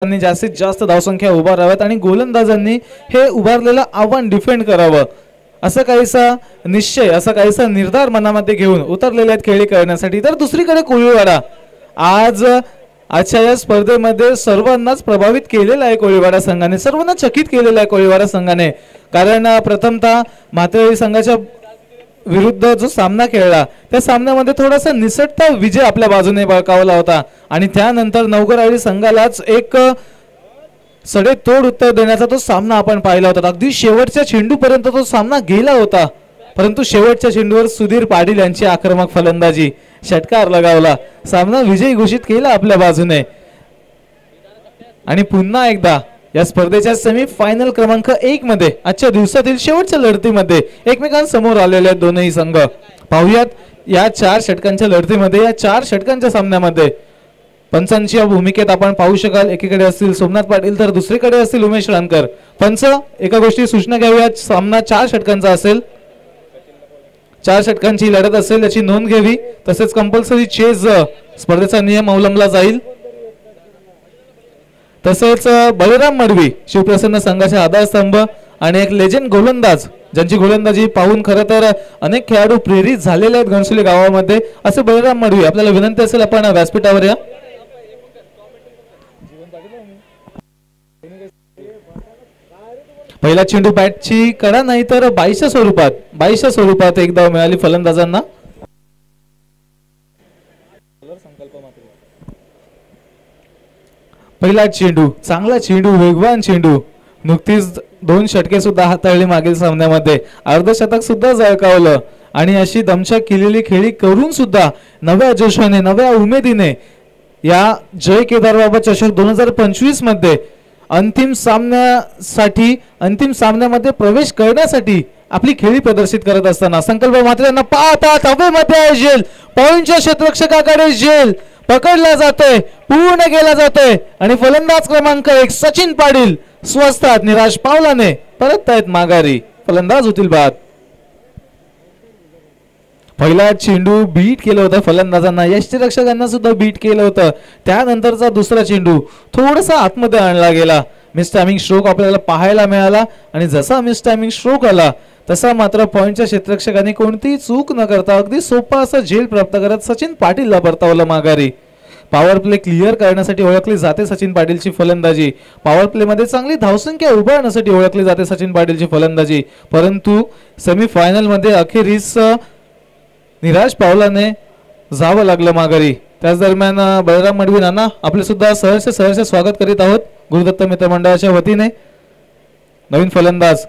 जास्तीत जास्त धावसंख्या उभाराव्यात आणि गोलंदाजांनी हे उभारलेलं आव्हान डिफेंड करावं असं काहीसा निश्चय असा काहीसा निर्धार मनामध्ये घेऊन उतरलेले आहेत खेळी करण्यासाठी। तर दुसरीकडे कोळीवाडा आज आजच्या या स्पर्धेमध्ये सर्वांनाच प्रभावित केलेला आहे कोळीवाडा संघाने, सर्वांना चकित केलेला आहे कोळीवाडा संघाने। कारण प्रथमतः मातेवाडी संघाच्या विरुद्ध जो सामना खेळला त्या सामन्यामध्ये थोडासा निसटता विजय आपल्या बाजूने बळकावला होता आणि त्यानंतर नवगरवाडी संघालाच एक सडेतोड उत्तर देण्याचा तो सामना आपण पाहिला होता। अगदी शेवटच्या चेंडूपर्यंत तो सामना गेला होता, परंतु शेवटच्या चेंडूवर सुधीर पाटील यांची आक्रमक फलंदाजी षटकार लगावला, सामना विजयी घोषित केला आपल्या बाजूने। आणि पुन्हा एकदा या स्पर्धेच्या सेमीफायनल क्रमांक 1 मध्ये आजच्या दिवसातील शेवटच्या लढतीमध्ये एकमेकांसमोर आलेले दोनही संघ पाहूयात। या 4 षटकांच्या लढतीमध्ये या 4 षटकांच्या सामन्यामध्ये पंचांच्या भूमिकेत आपण पाहू शकाल, एकीकडे असतील सोमनाथ पाटील तर दुसरीकडे असतील उमेश रानकर। पंच एका गोष्टी सूचना घ्याव्या, सामना 4 षटकांचा असेल, 4 षटकांची लढत असेल याची नोंद घ्यावी। तसेच कंपल्सरी चेज स्पर्धेचा नियम अवलंबला जाईल। तसेच बळीराम मडवी शिवप्रसन्न संघाचा आधारस्तंभ आणि एक लेजेंड गोलंदाज ज्यांची गोलंदाजी पाहून खरं तर अनेक खेळाडू प्रेरित झालेले आहेत घनसोली गावामध्ये, असे बळीराम मडवी आपल्याला विनंती असेल आपण व्यासपीठावर या। पहिला चेंडू बॅटची कडा नाही तर 22च्या स्वरूपात एक धाव मिळाली फलंदाजांना। पहिला चेंडू चांगला चेंडू, वेगवान चेंडू, नुकतीच 2 षटके सुद्धा हाताळली मागील सामन्यामध्ये, अर्धशतक सुद्धा झळकावलं आणि अशी दमछाक केलेली खेळी करून सुद्धा नव्या जोशाने नव्या उमेदीने या जय केदारबाबा चषक 2025 मध्ये अंतिम सामन्यामध्ये प्रवेश करण्यासाठी आपली खेळी प्रदर्शित करत असताना संकल्प मात्र यांना पाहतात हवेमध्ये झेल, पॉइंटच्या क्षेत्ररक्षकाकडे झेल पकडला जातोय, पूर्ण केला जातोय आणि फलंदाज क्रमांक 1 सचिन पाटील स्वस्तात निराश पावलाने परत आहेत माघारी, फलंदाज होतील बाद। पहिला चेंडू बीट केलं होतं फलंदाजांना, यष्टीरक्षकांना सुद्धा बीट केलं होतं। त्यानंतरचा दुसरा चेंडू थोडासा आतमध्ये आणला गेला, मिस टायमिंग स्ट्रोक आपल्याला पाहायला मिळाला आणि जसा मिस टायमिंग स्ट्रोक आला तसा मात्र पॉइंटच्या क्षेत्ररक्षकांनी कोणतीही चूक न करता अगदी सोपा असा झेल प्राप्त करत सचिन पाटीलला परतावलं माघारी। पॉवर प्ले क्लिअर करण्यासाठी ओळखली जाते सचिन पाटीलची फलंदाजी, पॉवर प्ले मध्ये चांगली धावसंख्या उभारण्यासाठी ओळखली जाते सचिन पाटीलची फलंदाजी, परंतु सेमीफायनल मध्ये अखेरीस निराश पावलाने जावं लागलं माघारी। त्याच दरम्यान बळीराम मडवी नाना आपले सुद्धा सहर्ष स्वागत करीत आहोत गुरुदत्त मित्र मंडळाच्या वतीने। नवीन फलंदाज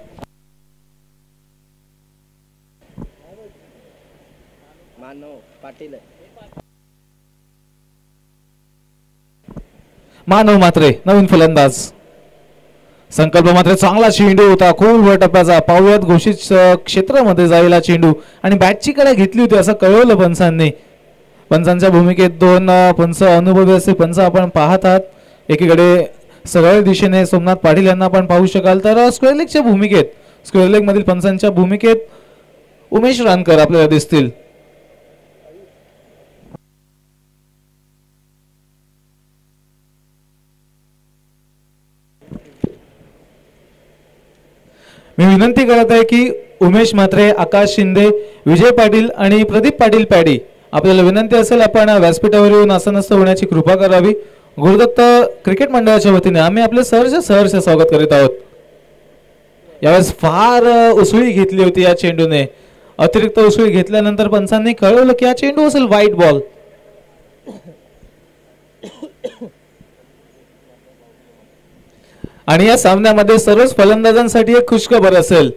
मानव मात्रे नवीन फलंदाज। संकल्प मात्र चांगला चेंडू होता, खोलवर टप्प्याचा, पावयात घोषित क्षेत्रामध्ये जायला चेंडू आणि बॅटची कडा घेतली होती असं कळवलं पंचांनी। पंचांच्या भूमिकेत 2 पंच अनुभवी असे पंच आपण पाहत आहात, एकीकडे सगळ्या दिशेने सोमनाथ पाटील यांना आपण पाहू शकाल, तर स्क्वेअर लेगच्या भूमिकेत स्क्वेअर लेग मधील पंचांच्या भूमिकेत उमेश रानकर आपल्याला दिसतील। मी विनंती करत आहे की उमेश म्हात्रे, आकाश शिंदे, विजय पाटील आणि प्रदीप पाटील पॅडी आपल्याला विनंती असेल आपण व्यासपीठावर येऊन आसनस्थ होण्याची कृपा करावी। गुरुदत्त क्रिकेट मंडळाच्या वतीने आम्ही आपले सहर्ष स्वागत करीत आहोत। यावेळेस फार उसळी घेतली होती या चेंडूने, अतिरिक्त उसळी घेतल्यानंतर पंचांनी कळवलं की हा चेंडू असेल व्हाईट बॉल। आणि या सामन्यामध्ये सर्वच फलंदाजांसाठी एक खुशखबर असेल,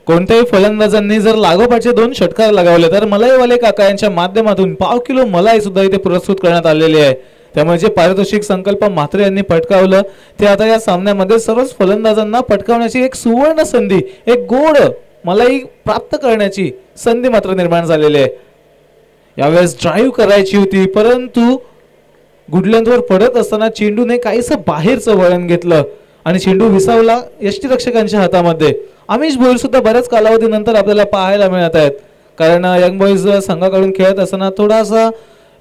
कोणत्याही फलंदाजांनी जर लागोपाठचे 2 षटकार लगावले तर मलाईवाले काका यांच्या माध्यमातून 1/2 किलो मलाई सुद्धा इथे पुरस्कृत करण्यात आलेली आहे। त्यामुळे जे पारितोषिक संकल्प म्हात्रे यांनी पटकावलं ते आता या सामन्यामध्ये सर्वच फलंदाजांना पटकावण्याची एक सुवर्ण संधी, एक गोड मलाई प्राप्त करण्याची संधी मात्र निर्माण झालेली आहे। यावेळेस ड्राईव्ह करायची होती, परंतु गुडलँडवर पडत असताना चेंडूने काहीसं बाहेरचं वळण घेतलं आणि चेंडू विसावला यष्टीरक्षकांच्या हातामध्ये। अमिश भोईर सुद्धा बऱ्याच कालावधीनंतर आपल्याला पाहायला मिळत आहेत, कारण यंग बॉईज संघाकडून खेळत असताना थोडासा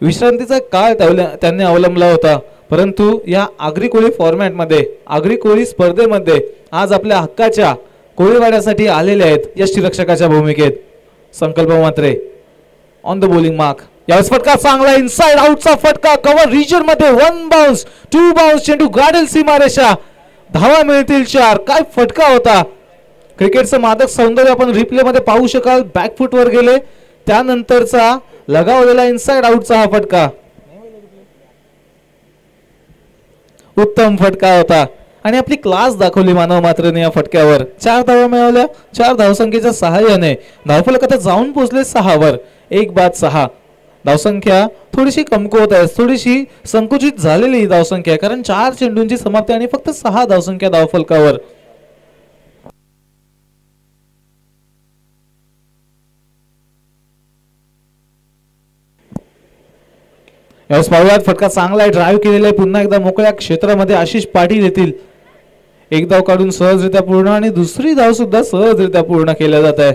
विश्रांतीचा काळ त्यांनी अवलंबला होता, परंतु या आगरी कोळी फॉर्मॅटमध्ये, आगरी कोळी स्पर्धेमध्ये आज आपल्या हक्काच्या कोळीवाड्यासाठी आलेले आहेत यष्टीरक्षकाच्या भूमिकेत Sankalp Mhatre. On the bowling mark. यावेळेस फटका चांगला, इनसाइड आउटचा फटका, कव्हर रिजन मध्ये 1 बाउन्स 2 बाउन्स, चेंडू गाडेल सीमारेषा, धावा मिळतील 4. काय फटका होता. क्रिकेटचं मादक सौंदर्य आपण रिप्ले मध्ये पाहू शकाल. बॅकफुट वर गेले, त्यानंतरचा लगावलेला इनसाइड आउटचा हा फटका, उत्तम फटका होता आणि आपली क्लास दाखवली मानव मात्रेने या फटक्यावर. 4 धावा मिळवल्या. 4 धावसंख्येच्या सहाय्याने धावफलक आता जाऊन पोहोचले 6 वर. 1 बाद 6. धावसंख्या थोडीशी कमकुवत आहे, थोडीशी संकुचित झालेली ही धावसंख्या आहे, कारण 4 चेंडूंची समाप्ती आणि फक्त 6 धावसंख्या धावफलकावर. यावेळेस पाहूयात, फटका चांगला आहे, ड्राईव्ह केलेला आहे. पुन्हा एकदा मोकळ्या क्षेत्रामध्ये आशिष पाटील येतील. एक धाव काढून सहजरित्या पूर्ण आणि दुसरी धाव सुद्धा सहजरित्या पूर्ण केल्या जात आहे.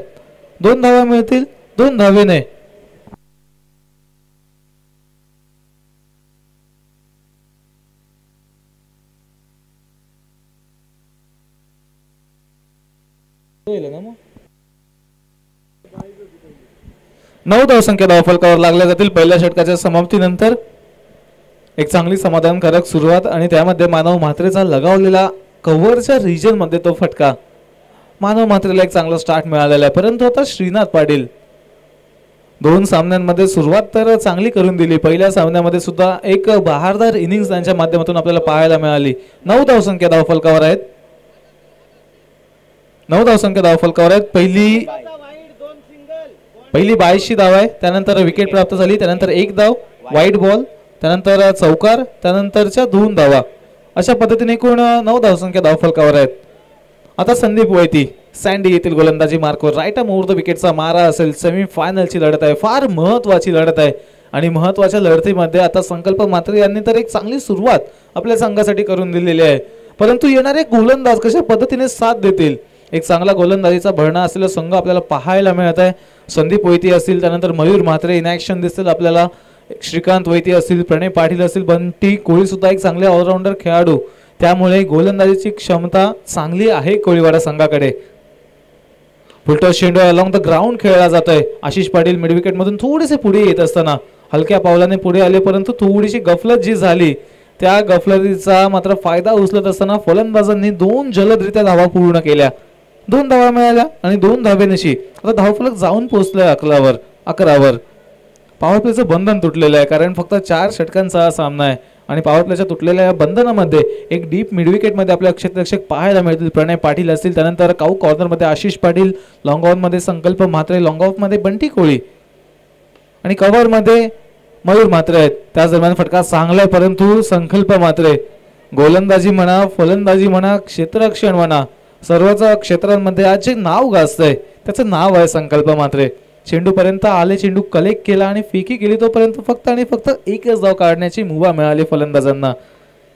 2 धावा मिळतील 2 धावेने. नऊ धावसंख्या धावफलकावर लागल्या जातील पहिल्या षटकाच्या समाप्तीनंतर. एक चांगली समाधानकारक सुरुवात आणि त्यामध्ये मानव म्हात्रेचा लगावलेला कव्हरच्या रिजन मध्ये तो फटका. मानव म्हात्रेला एक चांगला स्टार्ट मिळालेला आहे, परंतु आता श्रीनाथ पाटील 2 सामन्यांमध्ये सुरुवात तर चांगली करून दिली. पहिल्या सामन्यामध्ये सुद्धा एक बहारदार इनिंग्स त्यांच्या माध्यमातून आपल्याला पाहायला मिळाली. 9 धावसंख्या धावफलकावर आहेत. 9 धावसंख्या धावफलकावर आहेत. पहिली 82 धाव आहे, त्यानंतर विकेट प्राप्त झाली, त्यानंतर 1 धाव, वाईट बॉल, त्यानंतर चौकार, त्यानंतरच्या 2 धावा. अशा पद्धतीने एकूण 9 धावसंख्या धावफलकावर आहेत. आता संदीप वैती सँडी येथील गोलंदाजी मार्कवर. राईट आर्म ओव्हर द विकेटचा मारा असेल. सेमीफायनलची लढत आहे, फार महत्वाची लढत आहे आणि महत्वाच्या लढतीमध्ये आता संकल्प मात्रे यांनी तर एक चांगली सुरुवात आपल्या संघासाठी करून दिलेली आहे, परंतु येणारे गोलंदाज कशा पद्धतीने साथ देतील. एक चांगला गोलंदाजीचा भरणा असलेला संघ आपल्याला पाहायला मिळत आहे. संदीप वैती असतील, त्यानंतर मयूर म्हात्रे इन ॲक्शन दिसतील आपल्याला, श्रीकांत वैती असतील, प्रणय पाटील असतील, बंटी कोळी सुद्धा एक चांगले ऑलराऊंडर खेळाडू, त्यामुळे गोलंदाजीची क्षमता चांगली आहे कोळीवाडा संघाकडे. फुलटॉस चेंडू अलॉंग द ग्राउंड खेळला जातोय. आशिष पाटील मिड विकेट मधून थोडेसे पुढे येत असताना हलक्या पावलाने पुढे आले, परंतु थोडीशी गफलत जी झाली त्या गफलतीचा मात्र फायदा उचलत असताना फलंदाजांनी 2 जलदरित्या धावा पूर्ण केल्या. 2 धावा मिळाल्या आणि 2 धावेनिशी आता धावफलक जाऊन पोहोचलाय 11वर. पॉवर प्लेचं बंधन तुटलेलं आहे, कारण फक्त 4 षटकांचा हा सामना आहे आणि पॉवर प्लेच्या तुटलेल्या या बंधनामध्ये एक डीप मिड विकेट मध्ये आपल्या क्षेत्ररक्षक पाहायला मिळतील. प्रणय पाटील असतील, त्यानंतर काऊ कॉर्नर मध्ये आशिष पाटील, लॉंग ऑन मध्ये संकल्प म्हात्रे, लॉंग ऑफ मध्ये बंटी कोळी आणि कव्हर मध्ये मयूर म्हात्रे आहेत. त्याच दरम्यान फटका चांगला आहे, परंतु संकल्प म्हात्रे गोलंदाजी म्हणा, फलंदाजी म्हणा, क्षेत्ररक्षण म्हणा, सर्वच क्षेत्रांमध्ये आज जे नाव गाजतंय त्याचं नाव आहे संकल्प म्हात्रे. चेंडू पर्यंत आले, चेंडू कलेक्ट केला आणि फेकी केली, तोपर्यंत फक्त आणि फक्त एकच धाव काढण्याची मुभा मिळाली फलंदाजांना.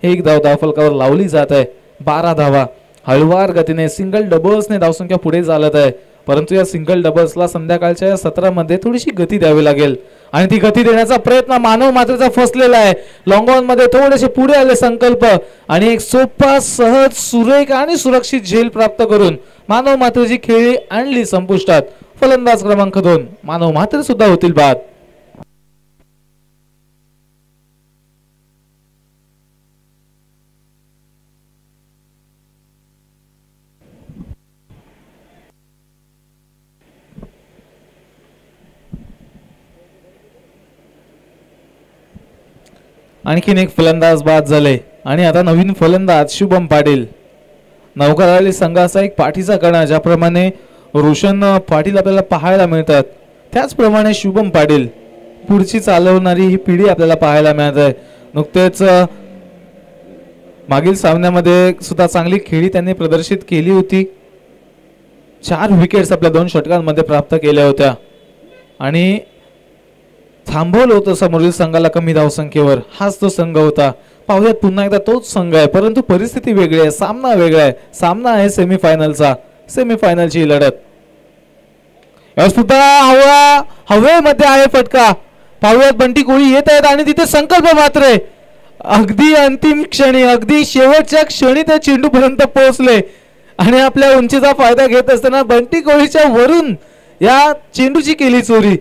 1 धाव धावफलकावर लावली जात आहे. 12 धावा हळवार गतीने सिंगल डबल्सने धावसंख्या पुढे चालत आहे, परंतु या सिंगल डबल्सला संध्याकाळच्या या सत्रामध्ये थोडीशी गती द्यावी लागेल आणि ती गती देण्याचा प्रयत्न मानव मात्रेचा फसलेला आहे. लॉंग ऑन मध्ये थोडेसे पुढे आले संकल्प आणि एक सोपा, सहज, सुरेख आणि सुरक्षित झेल प्राप्त करून मानव मात्रेची खेळी आणली संपुष्टात. फलंदाज क्रमांक 2 मानव म्हात्रे सुद्धा होतील बाद. आणखीन एक फलंदाज बाद झाले आणि आता नवीन फलंदाज शुभम पाटील. नवकरवाली संघाचा एक पाठीचा कणा, ज्याप्रमाणे रोशन पाटील आपल्याला पाहायला मिळतात, त्याचप्रमाणे शुभम पाटील पुढची चालवणारी ही पिढी आपल्याला पाहायला मिळत आहे. नुकतेच मागील सामन्यामध्ये सुद्धा चांगली खेळी त्यांनी प्रदर्शित केली होती. 4 विकेट्स आपल्या 2 षटकांमध्ये प्राप्त केल्या होत्या आणि थांबवलं होतं समोरील संघाला कमी धावसंख्येवर. हाच तो संघ होता. पाहूयात पुन्हा एकदा तोच संघ आहे, परंतु परिस्थिती वेगळी आहे, सामना वेगळा आहे. सामना आहे सेमीफायनलचा, सेमीफायनलची लढत. सुद्धा हवेमध्ये आहे फटका. पाहूयात बंटी कोळी येत आहेत आणि तिथे संकल्प मात्रे अगदी अंतिम क्षणी, अगदी शेवटच्या क्षणी त्या चेंडूपर्यंत पोहोचले आणि आपल्या उंचीचा फायदा घेत असताना बंटी कोहलीच्या वरून या चेंडूची केली चोरी.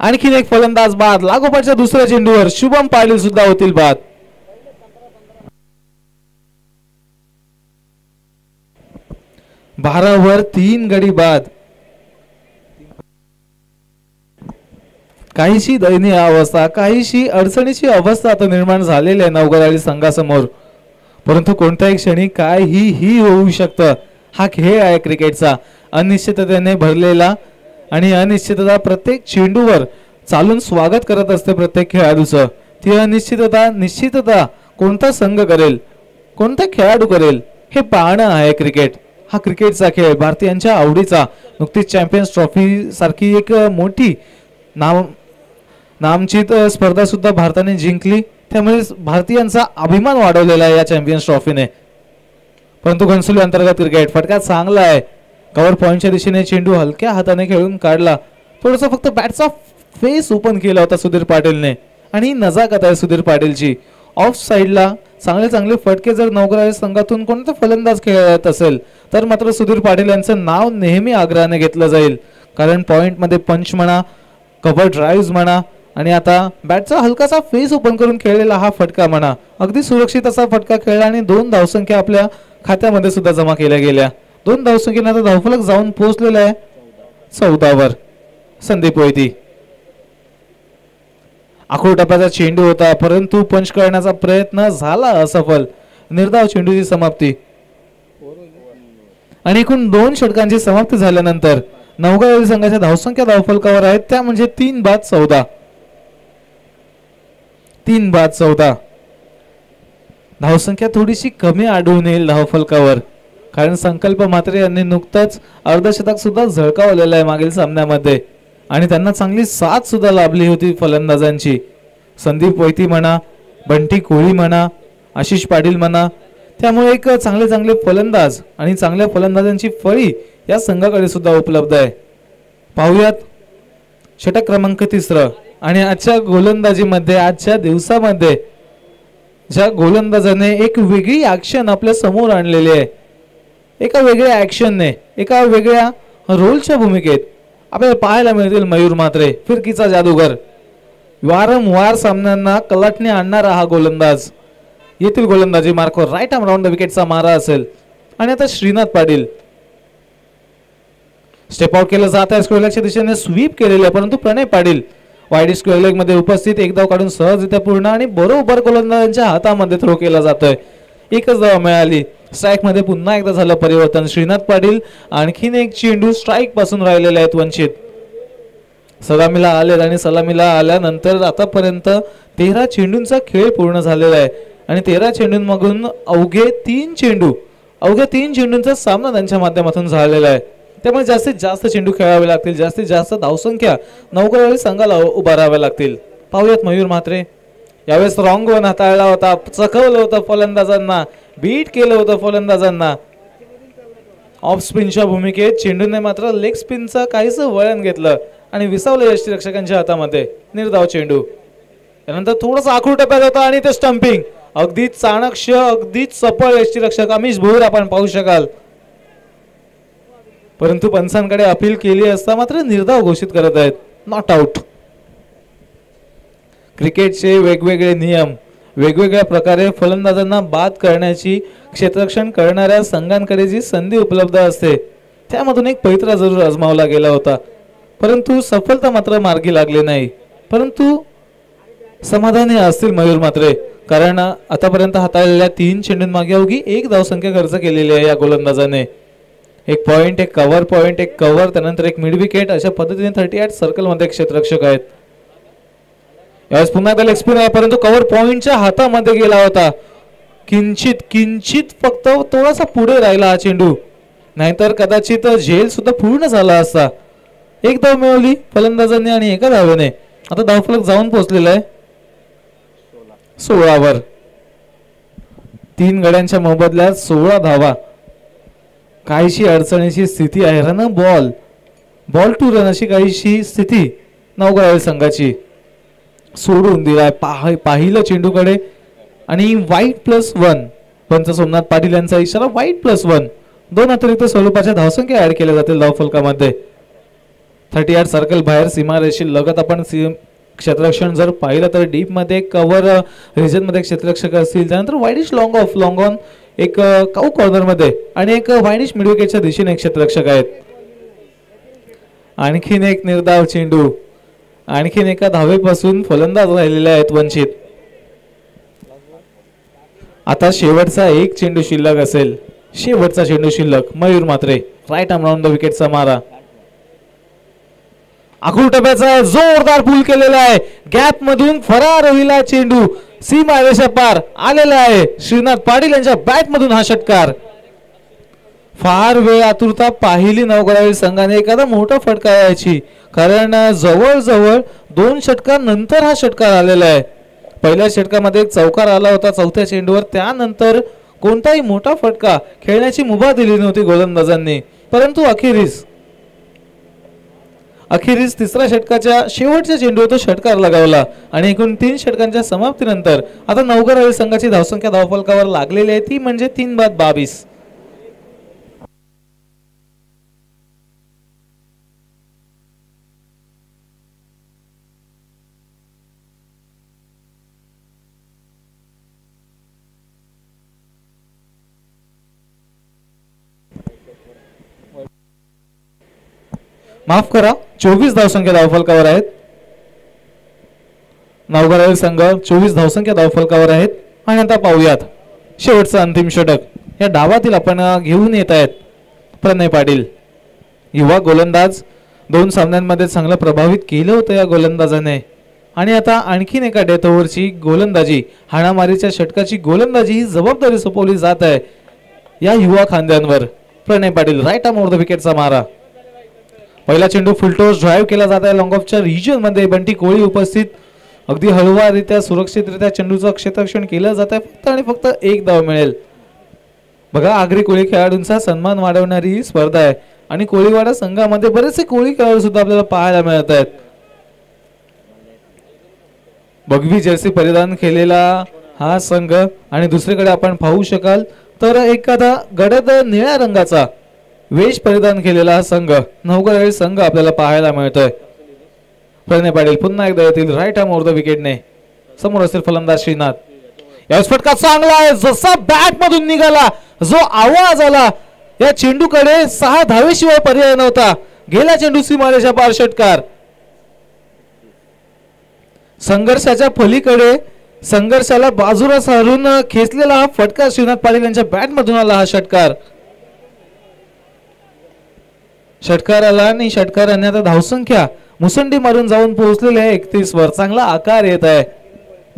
आणखीन एक फलंदाज बाद. लागोपाठच्या दुसऱ्या चेंडूवर शुभम पाटील सुद्धा होतील बाद. बारावर 3 गडी बाद. काहीशी दयनीय अवस्था, काहीशी अडचणीची अवस्था आता निर्माण झालेली आहे नवगराळी संघासमोर. परंतु कोणत्याही क्षणी काहीही होऊ शकतं. हा खेळ आहे क्रिकेटचा, अनिश्चिततेने भरलेला, आणि अनिश्चितता प्रत्येक चेंडूवर चालून स्वागत करत असते प्रत्येक खेळाडूचं. ती अनिश्चितता निश्चितता कोणता संघ करेल, कोणता खेळाडू करेल हे पाहणं आहे क्रिकेट. हा क्रिकेटचा खेळ भारतीयांच्या आवडीचा. नुकतीच चॅम्पियन्स ट्रॉफी सारखी एक मोठी नामचित स्पर्धा सुद्धा भारताने जिंकली, त्यामुळे भारतीयांचा अभिमान वाढवलेला आहे या चॅम्पियन्स ट्रॉफीने. परंतु घनसोली अंतर्गत क्रिकेट फटका चांगला आहे. कव्हर पॉइंटच्या दिशेने चेंडू हलक्या हाताने खेळून काढला. थोडंसं फक्त बॅटचा फेस ओपन केला होता सुधीर पाटीलने, आणि नजाकत आहे सुधीर पाटीलची. ऑफ साईडला चांगले चांगले फटके जर नवगराळी संघातून कोणता फलंदाज खेळत असेल तर मात्र सुधीर पाटील यांचं नाव नेहमी आग्रहाने घेतलं जाईल. कारण पॉइंटमध्ये पंच म्हणा, कव्हर ड्राईव्ह म्हणा, आणि आता बॅटचा हलकासा फेस ओपन करून खेळलेला हा फटका म्हणा, अगदी सुरक्षित असा फटका खेळला आणि 2 धावसंख्या आपल्या खात्यामध्ये सुद्धा जमा केल्या गेल्या. 2 धावसंख्येने आता धावफलक जाऊन पोहोचलेला आहे 14 वर. संदीप वैती. आखूड टप्प्याचा चेंडू होता, परंतु पंच करण्याचा प्रयत्न झाला असफल. निर्धाव चेंडूची समाप्ती. आणि एकूण 2 षटकांची समाप्ती झाल्यानंतर नवगराळी संघाच्या धावसंख्या धावफलकावर आहेत त्या म्हणजे 3 बाद 14. 3 बाद 14. धावसंख्या थोडीशी कमी आढळून येईल धावफलकावर, कारण संकल्प म्हात्रे यांनी नुकताच अर्धशतक सुद्धा झळकावलेलं आहे मागील सामन्यामध्ये, आणि त्यांना चांगली साथ सुद्धा लाभली होती फलंदाजांची. संदीप वैती म्हणा, बंटी कोहली म्हणा, आशिष पाटील म्हणा, त्यामुळे एक चांगले चांगले फलंदाज आणि चांगल्या फलंदाजांची फळी या संघाकडे सुद्धा उपलब्ध आहे. पाहुयात षटक क्रमांक 3. आणि आजच्या गोलंदाजीमध्ये, आजच्या दिवसामध्ये ज्या गोलंदाजाने एक वेगळी ऍक्शन आपल्या समोर आणलेली आहे, एका वेगळ्या ऍक्शनने, एका वेगळ्या रोलच्या भूमिकेत आपल्याला पाहायला मिळतील मयूर म्हात्रे. फिरकीचा जादूगर, वारंवार सामन्यांना कलाटणी आणणारा हा गोलंदाज. येथील गोलंदाजी मार्कवर राईट आर्म राऊंड द विकेटचा मारा असेल. आणि आता श्रीनाथ पाटील स्टेप आउट केलं जात आहे, स्क्वेअर लेगच्या दिशेने स्वीप केलेले आहे, परंतु प्रणय पाटील वाईड स्क्वेअर लेग मध्ये उपस्थित, एक धाव काढून सहजरित्या पूर्ण आणि बरोबर गोलंदाजांच्या हातामध्ये थ्रो केला जातोय. एकच धाव मिळाली. स्ट्राईक मध्ये पुन्हा एकदा झालं परिवर्तन. श्रीनाथ पाटील आणखीन एक चेंडू स्ट्राईक पासून राहिलेले आहेत वंचित. सलामीला आले आणि सलामीला आल्यानंतर आतापर्यंत 13 चेंडूंचा खेळ पूर्ण झालेला आहे, आणि 13 चेंडूंमधून अवघे 3 चेंडूंचा सामना त्यांच्या माध्यमातून झालेला आहे. त्यामुळे जास्तीत जास्त चेंडू खेळावे लागतील, जास्तीत जास्त धावसंख्या नवगराळी संघाला उभाराव्या लागतील. पाहूयात मयूर म्हात्रे. यावेळेस रॉंग वन हाताळला होता, चकवलं होतं फलंदाजांना, बीट केलं होतं फलंदाजांना. ऑफ स्पिनच्या भूमिकेत चेंडूने मात्र लेग स्पिनचं काहीसं वळण घेतलं आणि विसावलं यष्टीरक्षकांच्या हातामध्ये. निर्धाव चेंडू. त्यानंतर थोडंसं आखूड टप्प्यात होता आणि ते स्टंपिंग. अगदीच चाणक्य, अगदीच चपळ यष्टीरक्षक अमिश भोईर आपण पाहू शकाल. परंतु पंचांकडे अपील केली असता मात्र निर्धाव घोषित करत आहेत. Not out. क्रिकेटचे वेगवेगळे नियम, वेगवेगळ्या प्रकारे फलंदाजांना बाद करण्याची, क्षेत्ररक्षण करणाऱ्या संघांकडे जी संधी उपलब्ध असते त्यामधून एक पैत्रा जरूर आजमावला गेला होता, परंतु सफलता मात्र मार्गी लागली नाही. परंतु समाधानी असतील मयूर म्हात्रे, कारण आतापर्यंत हाताळलेल्या 3 चेंडूंमागे अवघी 1 धावसंख्या खर्च केलेली आहे या गोलंदाजाने. एक पॉइंट, एक कव्हर पॉइंट, एक कव्हर, त्यानंतर एक मिड विकेट, अशा पद्धतीने 38 सर्कल मध्ये क्षेत्ररक्षक आहेत. यावेळेस पुन्हा एकदा लेग स्पिन आहे, परंतु कव्हर पॉइंटच्या हातामध्ये गेला होता. किंचित फक्त थोडासा पुढे राहिला हा चेंडू, नाहीतर कदाचित झेल सुद्धा पूर्ण झाला असता. 1 धाव मिळवली फलंदाजांनी आणि 1 धावेने आता धावफलक जाऊन पोहोचलेला आहे 16 वर. 3 गड्यांच्या मोबदल्यात 16 धावा. काहीशी अडचणीची स्थिती आहे. रन बॉल टू रन अशी काहीशी स्थिती नवगराळी संघाची. सोडून दिलाय पाहिलं चेंडूकडे आणि वाईट +1 पंच सोमनाथ पाटील यांचा इशारा वाईट +1 दोन अतिरिक्त स्वरूपाच्या धावसंख्या ऍड केल्या जातील धावफलकामध्ये 38 सर्कल बाहेर सीमारेषी लगत आपण क्षेत्ररक्षण जर पाहिलं तर डीप मध्ये कव्हर रिजन मध्ये क्षेत्ररक्षक असतील त्यानंतर widish long of long on एक काऊ कॉर्नर मध्ये आणि एक वाईडिश मिडविकेटच्या दिशेने एक क्षेत्ररक्षक आहेत. आणखीन एक निर्धाव चेंडू आणखीन एका धावेपासून फलंदाज राहिलेले आहेत वंचित. आता शेवटचा एक चेंडू शिल्लक असेल शेवटचा चेंडू शिल्लक मयूर मात्रे राईट आर्म राऊंड द विकेटचा मारा आखूड टप्प्याचा जोरदार पूल केलेला आहे गॅप मधून फरार होईला चेंडू सीमारेषा पार आलेला आहे. श्रीनाथ पाटील यांच्या बॅट मधून हा षटकार फार वेळ आतुरता पाहिली नवगरावी संघाने एखादा मोठा फटका यायची कारण जवळजवळ 2 षटकार नंतर हा षटकार आलेला आहे. पहिल्या षटकामध्ये एक चौकार आला होता चौथ्या चेंडूवर त्यानंतर कोणताही मोठा फटका खेळण्याची मुभा दिली नव्हती गोलंदाजांनी परंतु अखेरीस तिसऱ्या षटकाच्या शेवटच्या चेंडूवर तो षटकार लगावला आणि एकूण 3 षटकांच्या समाप्तीनंतर आता नवगरावी संघाची धावसंख्या धावफलकावर लागलेली आहे ती म्हणजे 3/22. माफ करा 24 धावसंख्या धावफलकावर आहेत. नवगरावी संघ 24 धावसंख्या धावफलकावर आहेत आणि आता पाहूयात शेवटचं अंतिम षटक या डावातील आपण घेऊन येत आहेत प्रणय पाटील युवा गोलंदाज 2 सामन्यांमध्ये चांगलं प्रभावित केलं होतं या गोलंदाजाने आणि आता आणखीन एका डेथ ओव्हरची गोलंदाजी हाणामारीच्या षटकाची गोलंदाजी ही जबाबदारी सोपवली जात आहे या युवा खांद्यांवर. Pranay Patil right arm over the विकेटचा मारा पहिला चेंडू फुलटॉस ड्राईव्ह केला जात आहे लॉंग ऑफच्या रिजन मध्ये बंटी कोळी उपस्थित अगदी हळूवाररित्या सुरक्षितरित्या चेंडूचं क्षेत्ररक्षण केलं जात आहे फक्त आणि फक्त 1 धाव मिळेल. बघा आगरी कोळी खेळाडूंचा सन्मान वाढवणारी ही स्पर्धा आहे आणि कोळीवाडा संघामध्ये बरेचसे कोळी खेळाडू सुद्धा आपल्याला पाहायला मिळत आहेत. भगवी जर्सी परिधान केलेला हा संघ आणि दुसरीकडे आपण पाहू शकाल तर एखादा गडद निळ्या रंगाचा वेश परिधान केलेला हा संघ नवगरावी संघ आपल्याला पाहायला मिळतोय. प्रणय पाटील पुन्हा एकदा येतील राईट आर्म ओव्हर द विकेटने समोर असेल फलंदाज श्रीनाथ या फटका चांगला आहे जसा बॅट मधून निघाला जो आवाज आला या चेंडूकडे 6 धावेशिवाय पर्याय नव्हता गेला चेंडू सीमारेषा पार षटकार. संघर्षाच्या पलीकडे संघर्षाला बाजूला सारून खेचलेला हा फटका श्रीनाथ पाटील यांच्या बॅट मधून आला हा षटकार आला आणि षटकाराने आता धावसंख्या मुसंडी मारून जाऊन पोहोचलेली आहे 31 वर चांगला आकार येत आहे.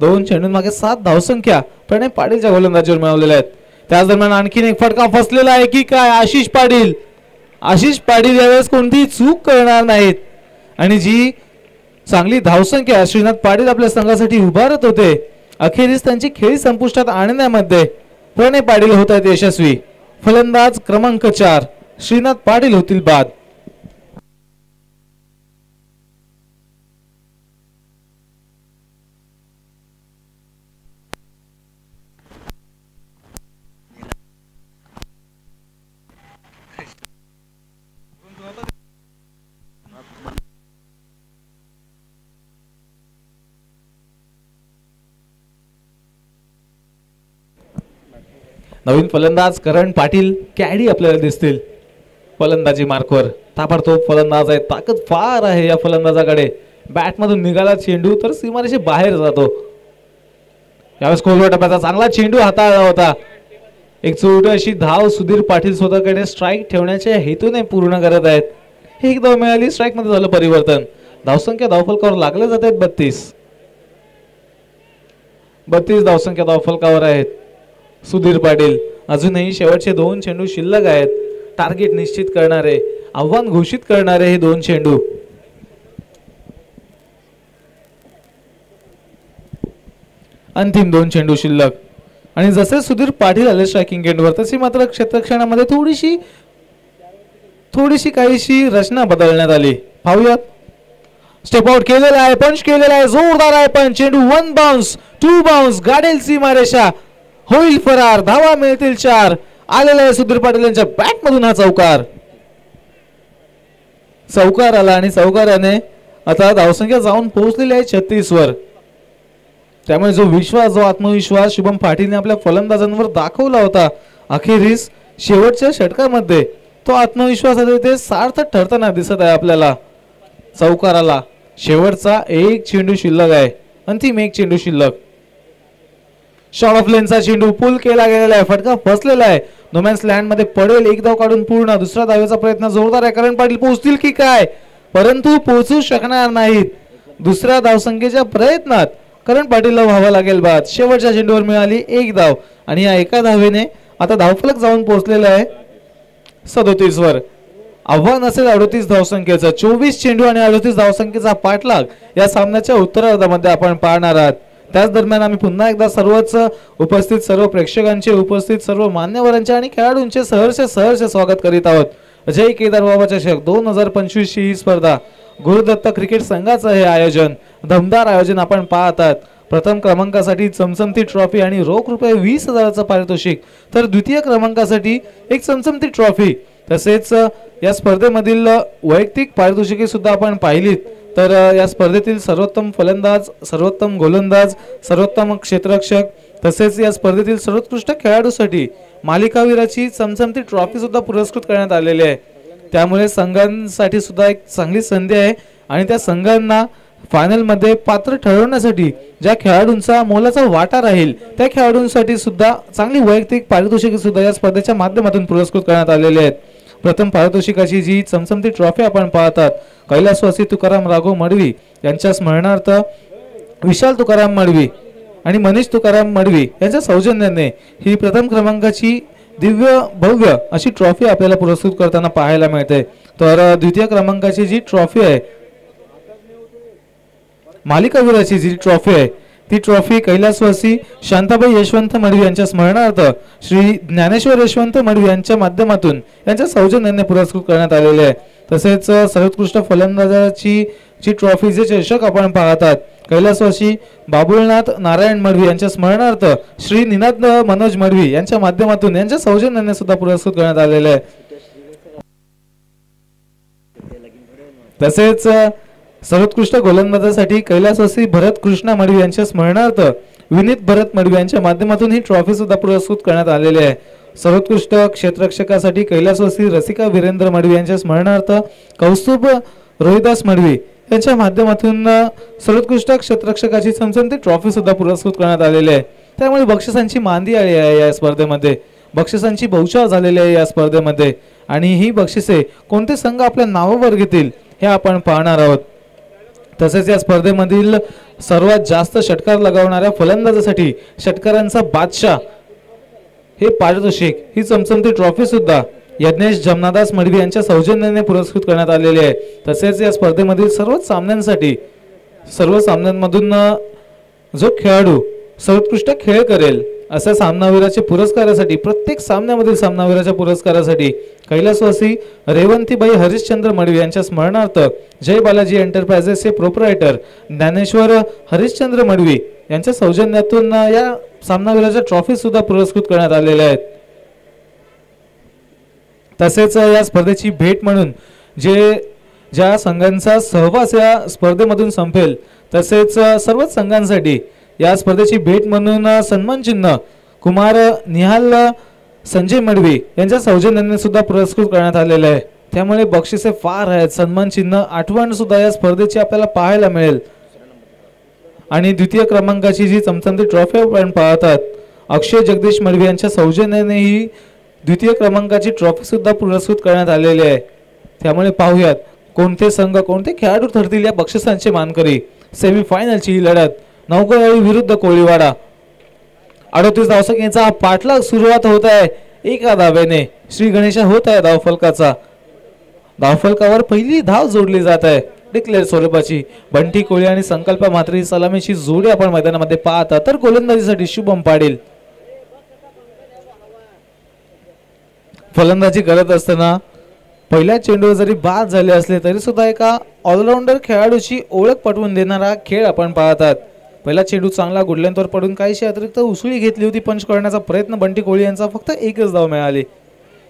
2 चेंडूं मागे 7 धावसंख्या प्रणय पाटीलच्या गोलंदाजीवर मिळवलेल्या आहेत. त्याच दरम्यान आणखीन एक फटका फसलेला आहे की काय आशिष पाटील यावेळेस कोणतीही चूक करणार नाहीत आणि जी चांगली धावसंख्या श्रीनाथ पाटील आपल्या संघासाठी उभारत होते अखेरीस त्यांची खेळी संपुष्टात आणण्यामध्ये प्रणय पाटील होत आहेत यशस्वी. फलंदाज क्रमांक 4 श्रीनाथ पाटील होतील बाद. नवीन फलंदाज करण पाटील कॅडी आपल्याला दिसतील फलंदाजी मार्कवर ताबडतोब फलंदाज आहे ताकद फार आहे या फलंदाजाकडे बॅट मधून निघाला चेंडू तर सीमारेषे बाहेर जातो. यावेळेस खोलवर टप्प्याचा चांगला चेंडू हाताळला होता एक छोटी अशी धाव सुधीर पाटील स्वतःकडे स्ट्राईक ठेवण्याच्या हेतूने पूर्ण करत आहेत. एक धाव मिळाली स्ट्राईक मध्ये झालं परिवर्तन धावसंख्या धावफलकावर लागले जात आहेत 32 धावसंख्या धावफलकावर आहेत. सुधीर पाटील अजूनही शेवटचे 2 चेंडू शिल्लक आहेत टार्गेट निश्चित करणारे आव्हान घोषित करणारे हे 2 चेंडू. अंतिम 2 चेंडू शिल्लक आणि जसे सुधीर पाटील आले स्ट्रायकिंग एंडवर तशी मात्र क्षेत्ररक्षणामध्ये थोडीशी काहीशी रचना बदलण्यात आली. पाहूयात स्टेप आउट केलेला आहे, पंच केलेला आहे, जोरदार आहे पंच, चेंडू 1 बाउन्स 2 बाउन्स गाडेल सीमारेषा, होईल फरार, धावा मिळतील 4. आलेला आहे सुधीर पाटील यांच्या बॅट मधून हा चौकार आला आणि चौकाराने आता धावसंख्या जाऊन पोहोचलेली आहे 36 वर. त्यामुळे जो विश्वास, जो आत्मविश्वास शुभम पाटीलने आपल्या फलंदाजांवर दाखवला होता अखेरीस शेवटच्या षटकामध्ये, तो आत्मविश्वास ते सार्थक ठरताना दिसत आहे आपल्याला. चौकाराला शेवटचा एक चेंडू शिल्लक आहे, अंतिम एक चेंडू शिल्लक. शॉर्ट ऑफ लेनचा चेंडू पुल केला गेलेला आहे, फटका फसलेला आहे, नोमॅन्स लँड मध्ये पडेल. एक धाव काढून पूर्ण. दुसरा धावेचा प्रयत्न जोरदार आहे, करण पाटील पोहोचतील की काय, परंतु पोहोचू शकणार नाहीत. दुसऱ्या धावसंख्येच्या प्रयत्नात करण पाटीलला व्हावं लागेल बाद. शेवटच्या चेंडूवर मिळाली एक धाव आणि या एका धावेने आता धावफलक जाऊन पोहोचलेला आहे 37 वर. आव्हान असेल 38 धावसंख्येचं. 24 चेंडू आणि 38 धावसंख्येचा पाठलाग या सामन्याच्या उत्तरार्धामध्ये आपण पाहणार आहात. त्याच दरम्यान आम्ही पुन्हा एकदा सर्वच उपस्थित सर्व प्रेक्षकांचे, उपस्थित सर्व मान्यवरांचे आणि खेळाडूंचे सहर्ष स्वागत करीत आहोत. जय केदार बाबा चषक 2025 ही स्पर्धा, गुरुदत्त क्रिकेट संघाचं हे आयोजन, दमदार आयोजन आपण पाहत आहात. प्रथम क्रमांकासाठी चमचमती ट्रॉफी आणि रोख रुपये 20,000चं पारितोषिक, तर द्वितीय क्रमांकासाठी एक चमचमती ट्रॉफी, तसेच या स्पर्धेमधील वैयक्तिक पारितोषिके सुद्धा आपण पाहिलीत. तर या स्पर्धेतील सर्वोत्तम फलंदाज, सर्वोत्तम गोलंदाज, सर्वोत्तम क्षेत्ररक्षक, तसेच या स्पर्धेतील सर्वोत्कृष्ट खेळाडूसाठी मालिकावीराची चमचमती ट्रॉफी सुद्धा पुरस्कृत करण्यात आलेली आहे. त्यामुळे संघांसाठी सुद्धा एक चांगली संधी आहे आणि त्या संघांना फायनल मध्ये पात्र ठरवण्यासाठी ज्या खेळाडूंचा मोलाचा वाटा राहील त्या खेळाडूंसाठी सुद्धा चांगली वैयक्तिक पारितोषिके सुद्धा या स्पर्धेच्या माध्यमातून पुरस्कृत करण्यात आलेले आहेत. प्रथम पारितोषिकाची जी चमचमती ट्रॉफी आपण पाहतात, कैलासवासी तुकाराम राघव मडवी यांच्या स्मरणार्थ विशाल तुकाराम मडवी आणि मनीष तुकाराम मडवी यांच्या सौजन्याने ही प्रथम क्रमांकाची दिव्य भव्य अशी ट्रॉफी आपल्याला पुरस्कृत करताना पाहायला मिळते. तर द्वितीय क्रमांकाची जी ट्रॉफी आहे, मालिकावीराची जी ट्रॉफी आहे, ती ट्रॉफी कैलासवासी शांताबाई यशवंत मडवी यांच्या स्मरणार्थ श्री ज्ञानेश्वर यशवंत मडवी यांच्या माध्यमातून यांच्या सौजन्याने पुरस्कृत करण्यात आलेले आहे. तसेच सर्वोत्कृष्ट फलंदाजाची जी ट्रॉफी, जे चषक आपण पाहतात, कैलासवासी बाबुलनाथ नारायण मडवी यांच्या स्मरणार्थ श्री निनाद मनोज मडवी यांच्या माध्यमातून यांच्या सौजन्याने सुद्धा पुरस्कृत करण्यात आलेले आहे. तसेच सर्वोत्कृष्ट गोलंदाजासाठी कैलासवासी भरत कृष्णा मडवी यांच्या स्मरणार्थ विनीत भरत मडवी यांच्या माध्यमातून ही ट्रॉफी सुद्धा पुरस्कृत करण्यात आलेली आहे. सर्वोत्कृष्ट क्षेत्ररक्षकासाठी कैलासवासी रसिका वीरेंद्र मडवी यांच्या स्मरणार्थ कौस्तुभ रोहिदास मडवी यांच्या माध्यमातून सर्वोत्कृष्ट क्षेत्ररक्षकाची चमचमती ट्रॉफी सुद्धा पुरस्कृत करण्यात आलेली आहे. त्यामुळे बक्षिसांची मांदी आली आहे या स्पर्धेमध्ये, बक्षिसांची बहुशार झालेली आहे या स्पर्धेमध्ये आणि ही बक्षिसे कोणते संघ आपल्या नावावर घेतील हे आपण पाहणार आहोत. तसेच या स्पर्धेमधील सर्वात जास्त षटकार लगावणाऱ्या फलंदाजासाठी षटकारांचा बादशाह हे पारितोषिक, ही चमचमती ट्रॉफी सुद्धा यज्ञेश जमनादास मडवी यांच्या सौजन्याने पुरस्कृत करण्यात आलेली आहे. तसेच या स्पर्धेमधील सर्वच सामन्यांसाठी, सर्व सामन्यांमधून जो खेळाडू सर्वोत्कृष्ट खेळ करेल अशा सामनावीराच्या पुरस्कारासाठी, प्रत्येक सामन्यामधील सामनावीराच्या पुरस्कारासाठी कैलासवासी रेवंतीबाई हरिश्चंद्र मडवी यांच्या स्मरणार्थ जय बालाजी एंटरप्राइजेसचे प्रोप्रायटर ज्ञानेश्वर हरिश्चंद्र मडवी यांच्या सौजन्यातून या सामनावीराच्या ट्रॉफी सुद्धा पुरस्कृत करण्यात आलेल्या आहेत. तसेच या स्पर्धेची भेट म्हणून ज्या संघांचा सहवास या स्पर्धेमधून संपेल, तसेच सर्वच संघांसाठी या स्पर्धेची भेट म्हणून सन्मान चिन्ह कुमार निहाल संजय मडवी यांच्या सौजन्याने सुद्धा पुरस्कृत करण्यात आलेले आहे. त्यामुळे बक्षिसे फार आहेत, सन्मान चिन्ह, आठवण सुद्धा या स्पर्धेची आपल्याला पाहायला मिळेल. आणि द्वितीय क्रमांकाची जी चमचमती ट्रॉफी आपण पाहतात, अक्षय जगदीश मडवी यांच्या सौजन्याने ही द्वितीय क्रमांकाची ट्रॉफी सुद्धा पुरस्कृत करण्यात आलेली आहे. त्यामुळे पाहूयात कोणते संघ, कोणते खेळाडू ठरतील या बक्षिसांचे मानकरी. सेमीफायनलची ही लढत नौकरवाडी विरुद्ध कोळीवाडा. 38 धावसंख्येचा पाठलाग सुरुवात होत आहे एका धावेने. श्री गणेशा होत आहे धावफलकाचा. धावफलकावर पहिली धाव जोडली जात आहे डिक्लेअर स्वरूपाची. बंटी कोळी आणि संकल्प म्हात्रे सलामीची जोडी आपण मैदानामध्ये पाहता. तर गोलंदाजीसाठी शुभम पाटील फलंदाजी करत असताना पहिल्या चेंडूवर जरी बाद झाले असले तरी सुद्धा एका ऑलराऊंडर खेळाडूची ओळख पटवून देणारा खेळ आपण पाहतात. पहिला चेंडू चांगला गुडल्यांवर पडून काहीशी अतिरिक्त उसळी घेतली होती. पंच करण्याचा प्रयत्न बंटी कोळी यांचा, फक्त एकच धाव मिळाली.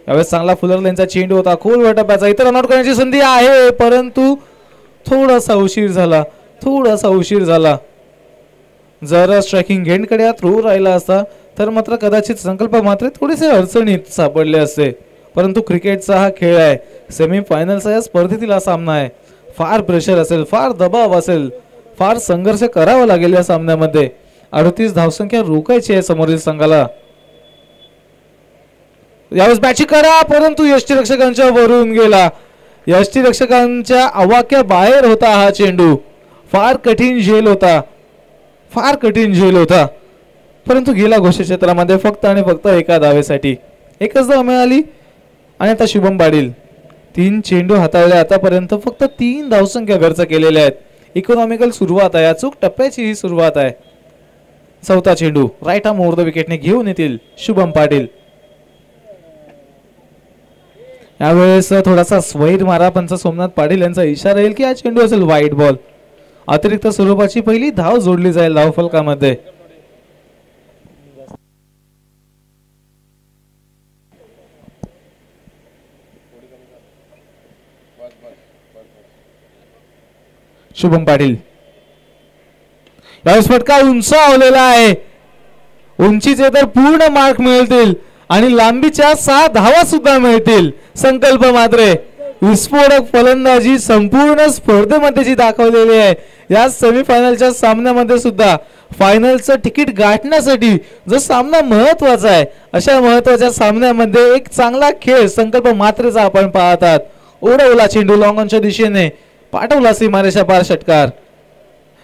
यावेळेस चांगला फुलरलेनचा चेंडू होता, खोल टप्प्याचा, इतर रनआउट करण्याची संधी आहे, परंतु थोडासा उशीर झाला. जर स्ट्रायकिंग एंडकडे थ्रो राहिला असता तर मात्र कदाचित संकल्प मात्र थोडेसे अडचणीत सापडले असते. परंतु क्रिकेटचा हा खेळ आहे, सेमीफायनलचा या स्पर्धेतील हा सामना आहे. फार प्रेशर असेल, फार दबाव असेल, फार संघर्ष करावा लागेल या सामन्यामध्ये. 38 धावसंख्या रोखायची आहे समोरील संघाला. यावेळेस बॅटिंग करा, परंतु यष्टीरक्षकांच्या वरून गेला. यष्टीरक्षकांच्या आवाक्या बाहेर होता हा चेंडू. फार कठीण झेल होता, परंतु गेला घोषित क्षेत्रामध्ये फक्त आणि फक्त एका धावेसाठी. एकच धाव मिळाली. आणि आता शुभम पाटील 3 चेंडू हाताळले आतापर्यंत, फक्त 3 धावसंख्या खर्च केलेल्या आहेत. इकॉनॉमिकल सुरुवात आहे, अचूक टप्प्याची ही सुरुवात आहे. चौथा चेंडू राईट आर्म ओव्हर द विकेटने घेऊन येतील शुभम पाटील. यावेळेस थोडासा स्वैर मारा पंच सोमनाथ पाटील यांचा इशारा येईल की हा चेंडू असेल वाईट बॉल. अतिरिक्त स्वरूपाची पहिली धाव जोडली जाईल धावफलकामध्ये. शुभम पाटील यावेळेस फटका उंचावलेला आहे. उंचीचे तर पूर्ण मार्क मिळतील आणि लांबीच्या 6 धावा सुद्धा मिळतील. संकल्प मात्रे विस्फोटक फलंदाजी संपूर्ण स्पर्धेमध्ये जी दाखवलेली आहे, या सेमीफायनलच्या सामन्यामध्ये सुद्धा फायनलचं तिकीट गाठण्यासाठी जो सामना महत्वाचा आहे, अशा महत्वाच्या सामन्यामध्ये एक चांगला खेळ संकल्प मात्रेचा आपण पाहतात. उडवला चेंडू लॉंग ऑनच्या दिशेने, पाठवला सीमारेषा पार षटकार.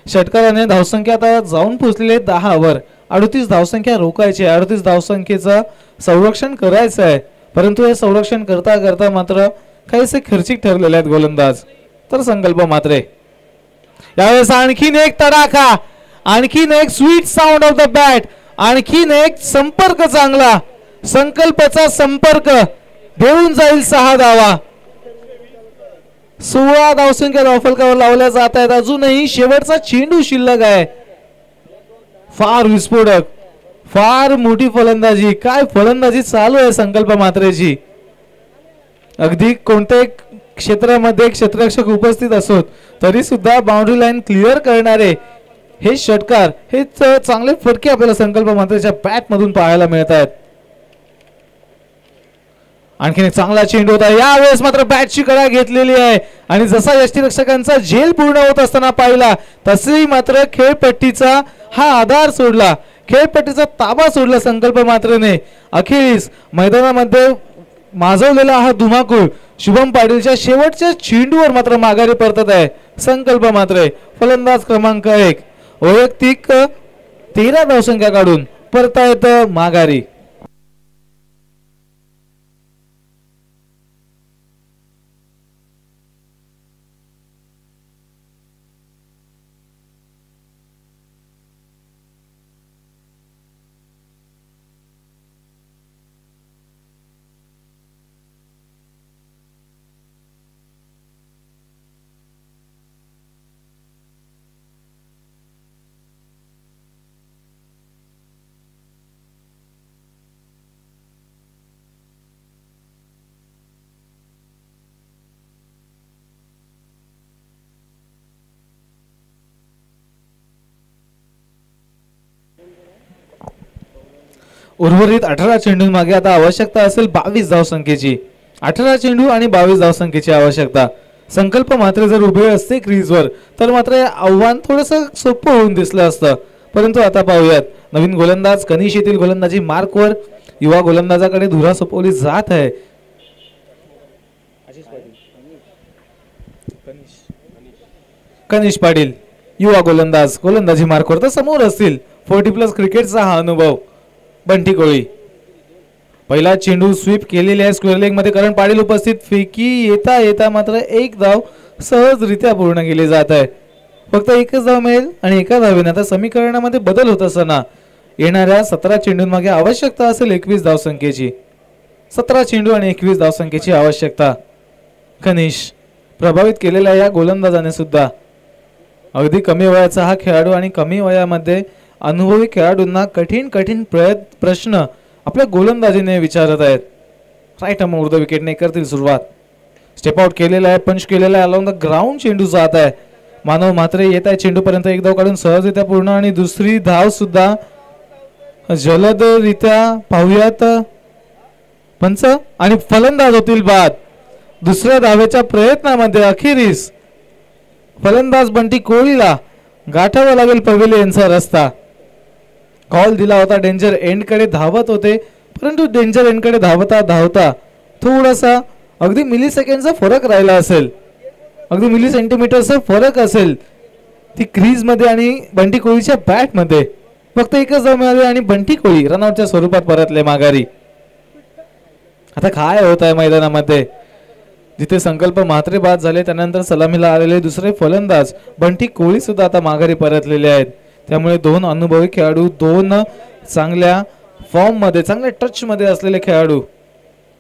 षटकाराने धावसंख्या आता जाऊन पोहोचलेले 10 वर. 38 धावसंख्या रोखायची आहे, 38 धावसंख्येचं संरक्षण करायचं आहे. परंतु हे संरक्षण करता करता मात्र काहीसे खर्चिक ठरलेले आहेत गोलंदाज. तर संकल्प मात्रे यावेळेस आणखीन एक तडाखा, आणखीन एक sweet sound of the bat, आणखीन एक संपर्क चांगला. संकल्पचा संपर्क देऊन जाईल 6 धावा. 16 धावसंख्या धावफलकावर लावल्या जात आहेत. अजूनही शेवटचा चेंडू शिल्लक आहे. फार विस्फोटक, फार मोठी फलंदाजी, काय फलंदाजी चालू आहे संकल्प मात्रेची. अगदी कोणत्याही क्षेत्रामध्ये क्षेत्ररक्षक उपस्थित असोत तरी सुद्धा बाउंड्री लाईन क्लिअर करणारे हे षटकार, हे चांगले फटके आपल्याला संकल्प मात्रेच्या बॅट मधून पाहायला मिळत आहेत. आणखीन एक चांगला चेंडू होता. यावेळेस मात्र बॅटची कळा घेतलेली आहे आणि जसा यष्टीरक्षकांचा झेल पूर्ण होत असताना पाहिला तसेही मात्र खेळपट्टीचा हा आधार सोडला, खेळपट्टीचा ताबा सोडला संकल्प मात्रेने. अखेरीस मैदानामध्ये माजवलेला हा धुमाकूळ शुभम पाटीलच्या शेवटच्या चेंडूवर मात्र माघारी परतत आहे संकल्प मात्रे. फलंदाज क्रमांक 1 वैयक्तिक 13 धावसंख्या काढून परतायत माघारी. उर्वरित 18 चेंडू मागे आता आवश्यकता असेल 22 धावसंख्येची. 18 चेंडू आणि 22 धावसंख्येची आवश्यकता. संकल्प मात्र जर उभे असते क्रीजवर तर मात्र आव्हान थोडंसं सोपं होऊन दिसलं असतं. परंतु आता पाहूयात नवीन गोलंदाज कनिश येथील गोलंदाजी मार्कवर युवा गोलंदाजाकडे धुरा सोपवली जात आहे. कनिश पाटील युवा गोलंदाज गोलंदाजी मार्कवर तर समोर असतील. 40+ क्रिकेटचा हा अनुभव. बंटी कोळी पहिला चेंडू स्वीप केलेला आहे स्क्वेअर लेग मध्ये. करण पाटील उपस्थित. फेकी येता येता मात्र एक धाव सहजरित्या पूर्ण केली जात आहे. फक्त एकच धाव मिळेल आणि एका धावेने आता समीकरणामध्ये बदल होत असताना येणाऱ्या 17 चेंडूंमागे आवश्यकता असेल 21 धावसंख्येची. 17 चेंडू आणि 21 धावसंख्येची आवश्यकता. कनिश प्रभावित केलेला या गोलंदाजाने सुद्धा. अगदी कमी वयाचा हा खेळाडू आणि कमी वयामध्ये अनुभवी खेळाडूंना कठीण कठीण प्रश्न आपल्या गोलंदाजीने विचारत आहेत. राईट आर्म ओव्हर द विकेटने करतील सुरुवात. स्टेप आउट केलेला आहे, पंच केलेला आहे, अलॉंग द ग्राउंड चेंडू जात आहे. मानव म्हात्रे येत आहे चेंडूपर्यंत, एक धाव काढून सहजरित्या पूर्ण आणि दुसरी धाव सुद्धा जलदरित्या पाहूयात. पंच आणि फलंदाज होतील बाद. दुसऱ्या धावेच्या प्रयत्नामध्ये अखेरीस फलंदाज बंटी कोहलीला गाठावा लागेल पवेलियनचा रस्ता. कॉल दिला होता डेंजर एंड कडे धावत होते, परंतु डेंजर एंड कडे धावता धावता थोडासा अगदी मिली सेकंडचा फरक राहिला असेल, अगदी मिली सेंटीमीटरचा फरक असेल ती क्रीज मध्ये आणि बंटी कोहलीच्या बॅट मध्ये. फक्त एकच धाव मिळाली आणि बंटी कोहली रनआउटच्या स्वरूपात परतले माघारी. आता काय होत आहे मैदानामध्ये, जिथे संकल्प म्हात्रे बाद झाले त्यानंतर सलामीला आलेले दुसरे फलंदाज बंटी कोहली सुद्धा आता माघारी परतलेले आहेत. त्यामुळे दोन अनुभवी खेळाडू, दोन चांगल्या फॉर्म मध्ये, चांगल्या टच मध्ये असलेले खेळाडू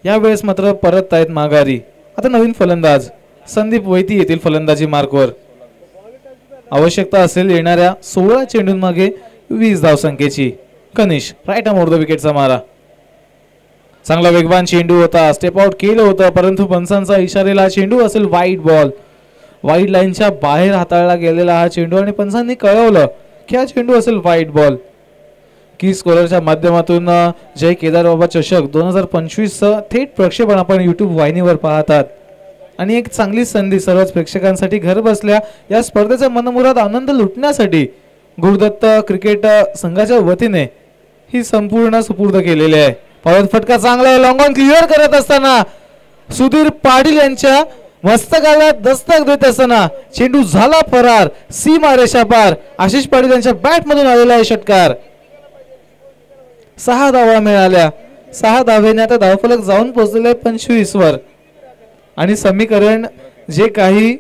यावेळेस मात्र परत आहेत माघारी. आता नवीन फलंदाज संदीप वैती येतील फलंदाजी मार्कवर. आवश्यकता असेल येणाऱ्या 16 चेंडूंमागे 20 धावसंख्येची. Kanish right arm over the विकेटचा मारा. चांगला वेगवान चेंडू होता, स्टेप आउट केलं होतं, परंतु पंचांचा इशारेला चेंडू असेल वाईड बॉल. वाईड लाईनच्या बाहेर हाताळला गेलेला हा चेंडू आणि पंचांनी कळवलं की हा चेंडू असेल वाईड बॉल. की स्कॉलरच्या माध्यमातून जय केदार बाबा चषक 2025 थेट प्रक्षेपण आपण YouTube वाहिनीवर पाहतात आणि एक चांगली संधी सर्वच प्रेक्षकांसाठी घर बसल्या या स्पर्धेचा मनमुराद आनंद लुटण्यासाठी गुरुदत्त क्रिकेट संघाच्या वतीने ही संपूर्ण सुपूर्द केलेली आहे. परत फटका चांगला आहे, लॉंग ऑन क्लिअर करत असताना सुधीर पाटील यांच्या मस्तकाला दस्तक देत असताना चेंडू झाला फरार, सीमा रेषा पार. आशिष पाटील यांच्या बॅट मधून आलेला आहे षटकार. 6 धावा मिळाल्या. 6 धावेने आता धावफलक जाऊन पोहोचलेले 25 वर आणि समीकरण जे काही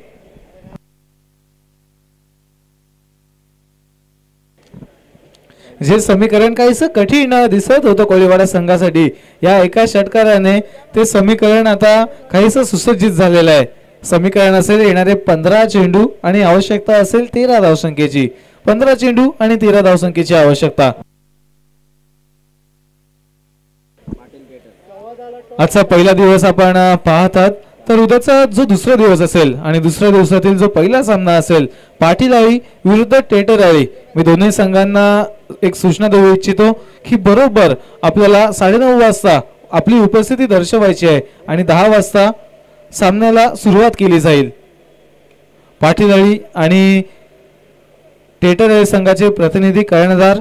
समीकरण काहीसं कठीण दिसत होतं कोळीवाडा संघासाठी, या एका षटकाराने ते समीकरण आता काहीसं सुसज्जित झालेलं आहे. समीकरण असेल येणारे 15 चेंडू आणि आवश्यकता असेल 13 धावसंख्येची. 15 चेंडू आणि 13 धावसंख्येची आवश्यकता. आजचा पहिला दिवस आपण पाहतात, तर उद्याचा जो दुसरा दिवस असेल आणि दुसऱ्या दिवसातील जो पहिला सामना असेल पाटीलआळी विरुद्ध टेटरआळी. मी दोन्ही संघांना एक सूचना देऊ इच्छितो की बरोबर आपल्याला 9:30 वाजता आपली उपस्थिती दर्शवायची आहे आणि 10 वाजता सामन्याला सुरुवात केली जाईल. पाटीलआळी आणि टेटरआळी संघाचे प्रतिनिधी कर्णधार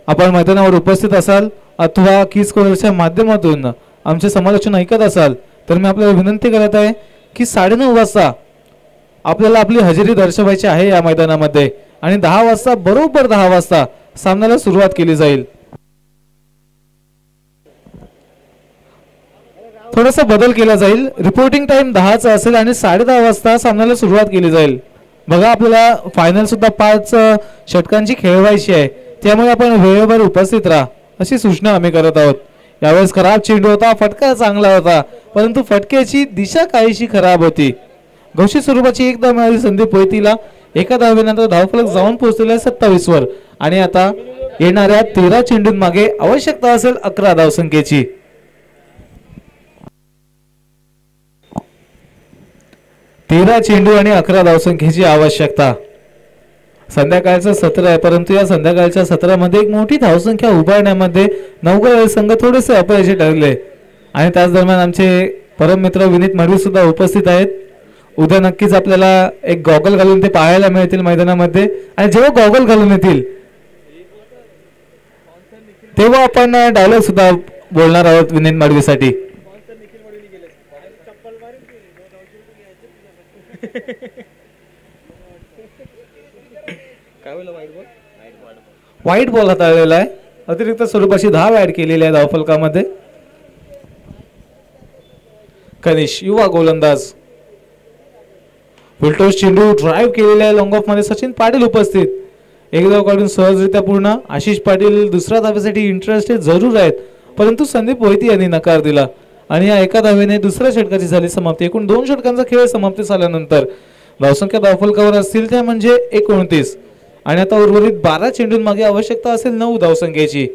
आपण मैदानावर उपस्थित असाल अथवा की स्कोरच्या माध्यमातून आमचे समालोचन ऐकत असाल तर मी आपल्याला विनंती करत आहे की 9:30 वाजता आपल्याला आपली हजेरी दर्शवायची आहे या मैदानामध्ये आणि 10 वाजता बरोबर 10 वाजता सामन्याला सुरुवात केली जाईल. थोडासा बदल केला जाईल. रिपोर्टिंग टाइम 10चा असेल आणि 10:30 वाजता सामन्याला सुरुवात केली जाईल. बघा आपल्याला फायनल सुद्धा 5 षटकांची खेळवायची आहे, त्यामुळे आपण वेळेवर उपस्थित राहा अशी सूचना आम्ही करत आहोत. यावेळेस खराब चेंडू होता, फटका चांगला होता, परंतु फटक्याची दिशा काहीशी खराब होती. घोषित स्वरूपाची एक धाव मिळाली संदीप वैतीला. एका धावेनंतर धावफलक जाऊन पोहोचलेला 27 वर आणि आता येणाऱ्या 13 चेंडूंमागे आवश्यकता असेल 11 धावसंख्येची. तेरा चेंडू आणि 11 धावसंख्येची आवश्यकता. संध्याकाळचं सत्र आहे, परंतु या संध्याकाळच्या सत्रामध्ये एक मोठी धावसंख्या उभारण्यामध्ये नवगड संघ थोडेसे अपयशी ठरले आणि त्याच दरम्यान आमचे परम मित्र विनीत मडवी सुद्धा उपस्थित आहेत. उद्या नक्कीच आपल्याला एक गॉगल घालून ते पाहायला मिळतील मैदानामध्ये आणि जेव्हा गॉगल घालून येतील तेव्हा आपण डायलॉग सुद्धा बोलणार आहोत विनीत मडवीसाठी. व्हाईट बॉल हाताळलेला आहे. अतिरिक्त स्वरूपाची धाव ऍड केलेली आहे धावफलकामध्ये. कनिश युवा गोलंदाज फुलटॉस चेंडू ड्राईव्ह केलेला आहे लॉंग ऑफ मध्ये. सचिन पाटील उपस्थित. एक धाव काढून सहजरित्या पूर्ण. आशिष पाटील दुसऱ्या धावेसाठी इंटरेस्टेड जरूर आहेत, परंतु संदीप वैती यांनी नकार दिला आणि या एका धावेने दुसऱ्या षटकाची झाली समाप्ती. एकूण 2 षटकांचा खेळ समाप्ती झाल्यानंतर धावसंख्या धावफलकावर असतील त्या म्हणजे 29 आणि आता उर्वरित 12 चेंडूंमागे आवश्यकता असेल 9 धावसंख्येची.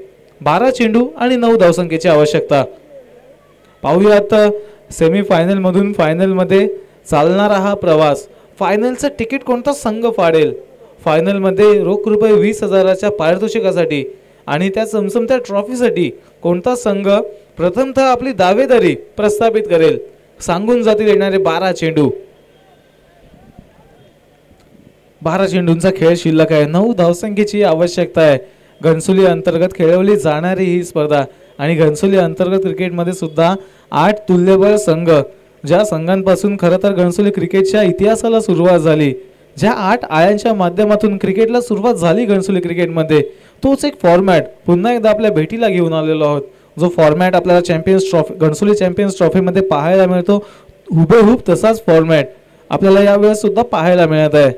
12 चेंडू आणि 9 धावसंख्येची आवश्यकता. पाहूया आता सेमीफायनल मधून फायनल मध्ये चालणारा हा प्रवास. फायनलचं तिकीट कोणता संघ फाडेल? फायनल मध्ये रोख रुपये 20,000च्या पारितोषिकासाठी आणि त्या चमचमत्या ट्रॉफीसाठी कोणता संघ प्रथमतः आपली दावेदारी प्रस्थापित करेल? सांगून जातील येणारे 12 चेंडू. 12 चेंडूंचा खेळ शिल्लक आहे. 9 धावसंख्येची आवश्यकता आहे. घनसोली अंतर्गत खेळवली जाणारी ही स्पर्धा आणि घनसोली अंतर्गत क्रिकेटमध्ये सुद्धा 8 तुल्यबळ संघ, ज्या संघांपासून खरं तर घनसोली क्रिकेटच्या इतिहासाला सुरुवात झाली, ज्या 8 आयांच्या माध्यमातून क्रिकेटला सुरुवात झाली घनसोली क्रिकेटमध्ये, तोच एक फॉर्मॅट पुन्हा एकदा आपल्या भेटीला घेऊन आलेलो आहोत. जो फॉर्मॅट आपल्याला चॅम्पियन्स ट्रॉफी, घनसोली चॅम्पियन्स ट्रॉफीमध्ये पाहायला मिळतो, हुबेहूब तसाच फॉर्मॅट आपल्याला यावेळेस सुद्धा पाहायला मिळत आहे.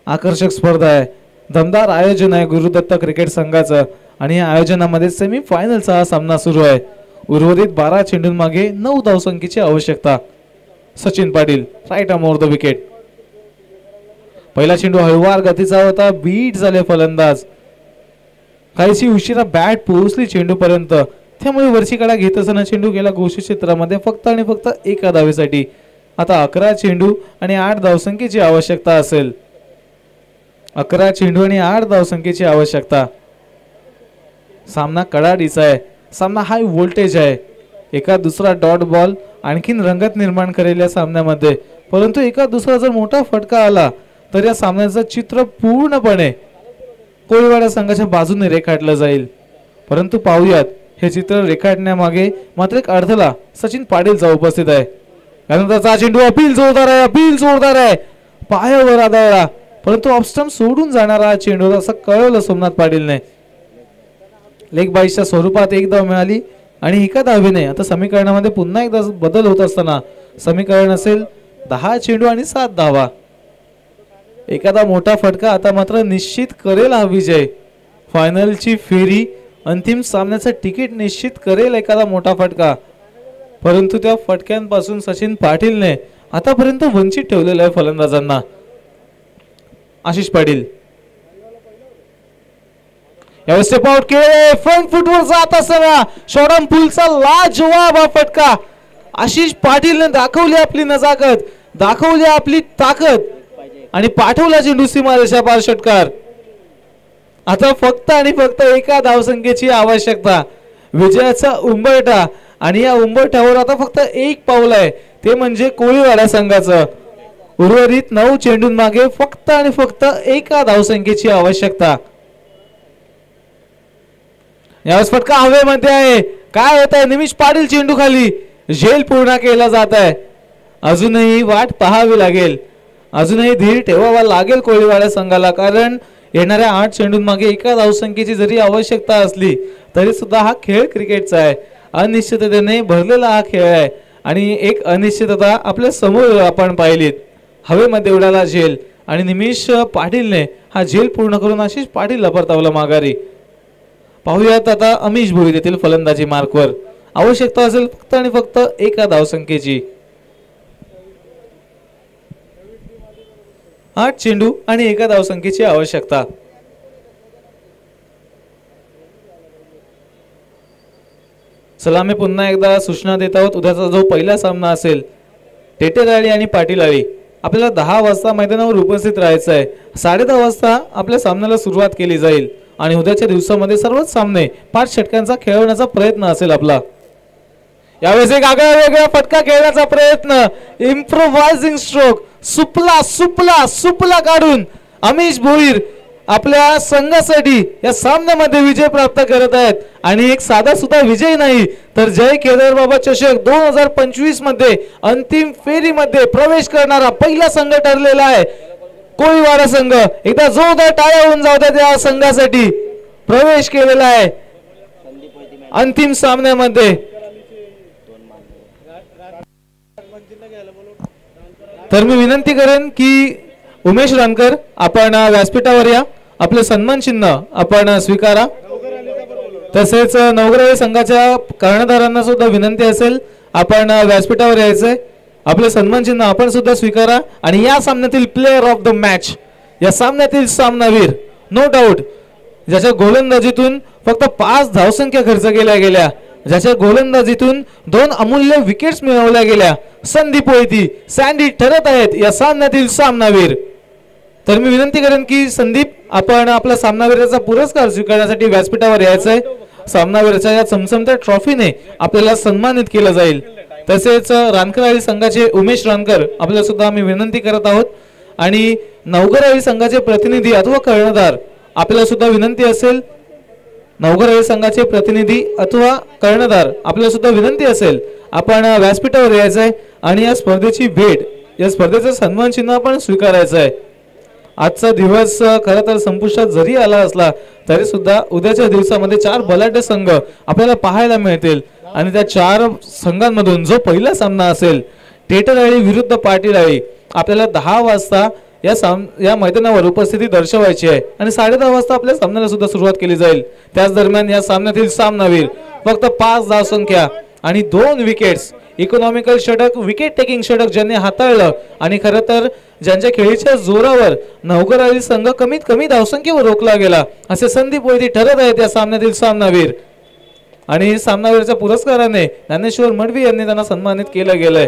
आकर्षक स्पर्धा आहे, दमदार आयोजन आहे गुरुदत्त क्रिकेट संघाचं आणि या आयोजनामध्ये सेमीफायनलचा हा सामना सुरू आहे. उर्वरित 12 चेंडूंमागे 9 धावसंख्येची आवश्यकता. Sachin Patil right arm over the wicket. पहिला चेंडू हळूवार गतीचा होता, बीट झाले फलंदाज. काहीशी उशिरा बॅट पोहोचली चेंडूपर्यंत, त्यामुळे वरची कडा घेत असताना चेंडू गेला घोषित क्षेत्रामध्ये फक्त आणि फक्त एका धावेसाठी. आता 11 चेंडू आणि 8 धावसंख्येची आवश्यकता असेल. 11 चेंडू आणि 8 धावसंख्येची आवश्यकता. सामना कडाडीचा आहे, सामना हाय व्होल्टेज आहे. एका दुसरा डॉट बॉल आणखीन रंगत निर्माण करेल या सामन्यामध्ये, परंतु एका दुसरा जर मोठा फटका आला तर या सामन्याचं चित्र पूर्णपणे कोळीवाडा संघाच्या बाजूने रेखाटलं जाईल. परंतु पाहूयात हे चित्र रेखाटण्यामागे मात्र एक अडथळा सचिन पाटीलचा उपस्थित आहे. कारण त्याचा चेंडू अपील जोरदार आहे, पायावर आदळला, परंतु ऑफस्टंप सोडून जाणारा चेंडू असं कळवलं सोमनाथ पाटीलने. लेग बाईसच्या स्वरूपात एक धाव मिळाली आणि एका धावेने आता समीकरणामध्ये पुन्हा एकदा बदल होत असताना समीकरण असेल 10 चेंडू आणि 7 धावा. एखादा मोठा फटका आता मात्र निश्चित करेल हा विजय. फायनलची फेरी, अंतिम सामन्याचं तिकीट निश्चित करेल एखादा मोठा फटका. परंतु त्या फटक्यांपासून सचिन पाटीलने आतापर्यंत वंचित ठेवलेलं आहे फलंदाजांना. आशिष पाटील यावेळेस स्टेप आउट केले, फ्रंट फुटवर जात असताना शॉर्टम पुलचा लाजवाब हा फटका. आशिष पाटीलने दाखवली आपली नजाकत, दाखवली आपली ताकद आणि पाठवला चेंडू सीमारेषा पार षटकार. आता फक्त आणि फक्त एका धावसंख्येची आवश्यकता. विजयाचा उंबरठा आणि या उंबरठ्यावर आता फक्त एक पाऊल आहे, ते म्हणजे कोळीवाडा संघाचं. उर्वरित 9 चेंडूंमागे फक्त आणि फक्त एका धावसंख्येची आवश्यकता. यावेळेस फटका हवेमध्ये आहे, काय होत आहे? निमिष पाटील चेंडू खाली, झेल पूर्ण केला जात आहे. अजूनही वाट पाहावी लागेल, अजूनही धीर ठेवावा लागेल कोळीवाडा संघाला, कारण येणाऱ्या 8 चेंडूंमागे एका धावसंख्येची जरी आवश्यकता असली तरी सुद्धा हा खेळ क्रिकेटचा आहे, अनिश्चिततेने भरलेला हा खेळ आहे. आणि एक अनिश्चितता आपल्या समोर आपण पाहिलीत. हवेमध्ये उडाला झेल आणि निमिष पाटीलने हा झेल पूर्ण करून आशिष पाटीलला परतावला माघारी. पाहूयात आता अमिश भोईर येथील फलंदाजी मार्कवर. आवश्यकता असेल फक्त आणि फक्त एका धावसंख्येची. 8 चेंडू आणि एका धावसंख्येची आवश्यकता. सलामी पुन्हा एकदा सूचना देत आहोत. उद्याचा जो पहिला सामना असेल टेटेराळी आणि पाटीलाळी, आपल्याला 10 वाजता मैदानावर उपस्थित राहायचं आहे. 10:30 वाजता आपल्या सामन्याला सुरुवात केली जाईल आणि उद्याच्या दिवसामध्ये सर्वच सामने 5 षटकांचा खेळवण्याचा प्रयत्न असेल आपला. यावेळेस एक आगळा वेगळा फटका खेळण्याचा प्रयत्न, इम्प्रोवायझिंग स्ट्रोक, सुपला काढून अमिश भोईर आपल्या संघासाठी या सामन्यामध्ये विजय प्राप्त करत आहेत. आणि एक साधा सुद्धा विजय नाही तर जय केदार बाबा चषक 2025 मध्ये अंतिम फेरीमध्ये प्रवेश करणारा पहिला संघ ठरलेला आहे कोळीवाडा संघ. एकदा जोरदार टाळ्या होऊन जाऊ द्या त्या संघासाठी. प्रवेश केलेला आहे अंतिम सामन्यामध्ये. तर मी विनंती करेन की उमेश रानकर आपण व्यासपीठावर या, आपले सन्मान चिन्ह आपण स्वीकारा. तसेच नवग्रही संघाच्या कर्णधारांना सुद्धा विनंती असेल, आपण व्यासपीठावर यायचंय, आपले सन्मान चिन्ह आपण सुद्धा स्वीकारा आणि या सामन्यातील प्लेयर ऑफ द मॅच, या सामन्यातील सामनावीर नो डाऊट, ज्याच्या गोलंदाजीतून फक्त 5 धावसंख्या खर्च केल्या गेल्या, ज्याच्या गोलंदाजीतून 2 अमूल्य विकेट्स मिळवल्या गेल्या, संदीप वैती सँडी ठरत आहेत या सामन्यातील सामनावीर. तर मी विनंती करेन की संदीप, आपण आपला सामनावीराचा पुरस्कार स्वीकारण्यासाठी व्यासपीठावर यायचंय. सामनावीराच्या या चमचमत्या ट्रॉफीने आपल्याला सन्मानित केलं जाईल. तसेच रानकराळी संघाचे उमेश रानकर आपल्याला सुद्धा आम्ही विनंती करत आहोत आणि नवघराळी संघाचे प्रतिनिधी अथवा कर्णधार आपल्याला सुद्धा विनंती असेल, नवघराळी संघाचे प्रतिनिधी अथवा कर्णधार आपल्याला सुद्धा विनंती असेल, आपण व्यासपीठावर यायचंय आणि या स्पर्धेची भेट, या स्पर्धेचं सन्मान चिन्ह आपण स्वीकारायचं आहे. आजचा दिवस खरं तर संपुष्टात जरी आला असला तरी सुद्धा उद्याच्या दिवसामध्ये 4 बलाढ्य संघ आपल्याला पाहायला मिळतील आणि त्या 4 संघांमधून जो पहिला सामना असेल टेटराळी विरुद्ध पाटीराळी, आपल्याला 10 वाजता या मैदानावर उपस्थिती दर्शवायची आहे आणि 10:30 वाजता आपल्या सामन्याला सुद्धा सुरुवात केली जाईल. त्याच दरम्यान या सामन्यातील सामनावीर फक्त 5 धावसंख्या आणि 2 विकेट्स, इकॉनॉमिकल षटक, विकेट टेकिंग षटक ज्यांनी हाताळलं आणि खरं तर ज्यांच्या खेळीच्या जोरावर नवघराळी संघ कमीत कमी धावसंख्येवर रोखला गेला असे संदीप वैती ठरत आहेत या सामन्यातील सामनावीर. आणि सामनावीरच्या पुरस्काराने ज्ञानेश्वर मडवी यांनी त्यांना सन्मानित केलं गेलंय.